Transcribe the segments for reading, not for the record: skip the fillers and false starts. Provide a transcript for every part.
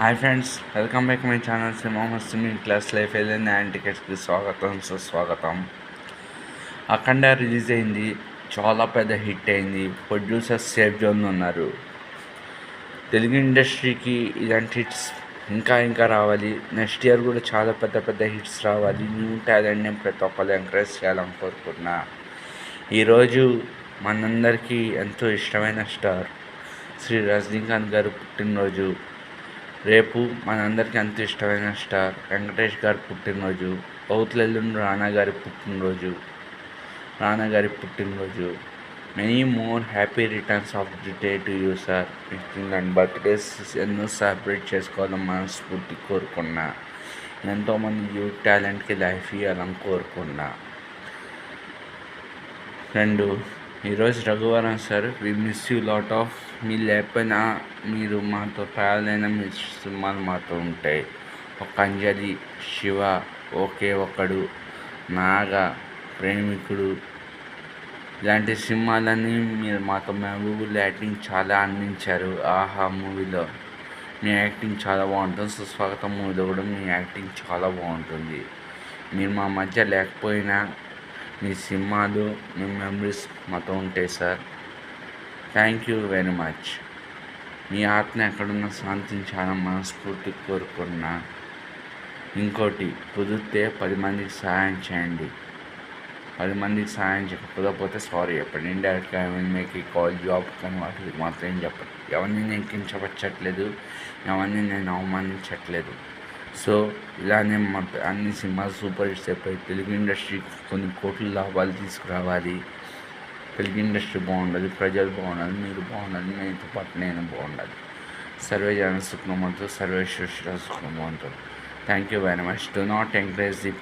Hi friends, welcome back my channel cinema మస్తు మీ class life ఏదైనా and టికెట్స్కి స్వాగతం సుస్వాగతం. అఖండ రిలీజ్ అయింది, చాలా పెద్ద హిట్ అయింది. ప్రొడ్యూసర్స్ సేఫ్ జోన్లో ఉన్నారు. తెలుగు ఇండస్ట్రీకి ఇలాంటి హిట్స్ ఇంకా రావాలి. నెక్స్ట్ ఇయర్ కూడా చాలా పెద్ద హిట్స్ రావాలి. న్యూ టాలెంట్ని ప్రతి ఒక్కరు ఎంకరేజ్ చేయాలని కోరుకుంటున్నా. ఈరోజు మనందరికీ ఎంతో ఇష్టమైన స్టార్ శ్రీ రజనీకాంత్ గారు పుట్టినరోజు. రేపు మనందరికీ అంత ఇష్టమైన స్టార్ వెంకటేష్ గారి పుట్టినరోజు. ఎల్లుండి రానా గారి పుట్టినరోజు. Many more happy returns of the day to you sir. And birthdays ఎన్నో సెలబ్రేట్ చేసుకోవాలని మనస్ఫూర్తి కోరుకున్నా. ఎంతోమంది యూత్ టాలెంట్కి లైఫ్ ఇవ్వాలని కోరుకున్నా. రెండు, ఈరోజు Raghuvaran sir, we miss you lot of. మీరు లేకపోయినా మీరు మాతో ట్రావెల్ అయినా మీ సినిమాలు మాతో ఉంటాయి. ఒక అంజలి, శివ, ఒకే ఒకడు, నాగ, ప్రేమికుడు ఇలాంటి సినిమాలన్నీ మీరు మాతో మెమరబుల్ యాక్టింగ్ చాలా అందించారు. ఆహా మూవీలో మీ యాక్టింగ్ చాలా బాగుంటుంది. సుస్వాగతం మూవీలో కూడా మీ యాక్టింగ్ చాలా బాగుంటుంది. మీరు మా మధ్య లేకపోయినా మీ సినిమాలు, మీ మెమరీస్ మాతో ఉంటాయి sir. Thank you very much. మీ ఆత్మ ఎక్కడున్నా శాంతించాలని మనస్ఫూర్తి కోరుకున్నా. ఇంకోటి, కుదిరితే 10 మందికి సహాయం చేయండి. 10 మందికి సహాయం కుదరకపోతే సారీ చెప్పండి. ఇండైరెక్ట్గా మేక్ కాల్ జాబ్ కానీ వాటికి మాత్రం ఏం చెప్పండి. ఎవరిని నేను కించపరచట్లేదు, ఎవరిని నేను అవమానించట్లేదు. సో ఇలానే మా అన్ని సినిమాలు సూపర్ హిట్స్ అయిపోయి తెలుగు ఇండస్ట్రీ కొన్ని కోట్ల లాభాలు తీసుకురావాలి. తెలుగు ఇండస్ట్రీ బాగుండాలి, ప్రజలు బాగుండాలి, మీరు బాగుండాలి, మీతో పాటు నేను బాగుండాలి. సర్వే జన సుఖమంతో, సర్వే సృష్టిలో సుఖమంతో. Thank you very much. Do not encourage the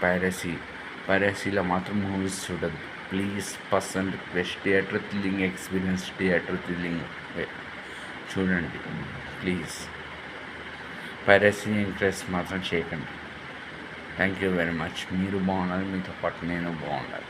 పైరసీలో మాత్రం మూవీస్ చూడదు please. Person request. Theatre thrilling experience, theatre thrilling చూడండి ప్లీజ్. పైరసీ ఎంకరేజ్ మాత్రం చేయకండి. Thank you very much. మీరు బాగుండాలి, మీతో పాటు నేను బాగుండాలి.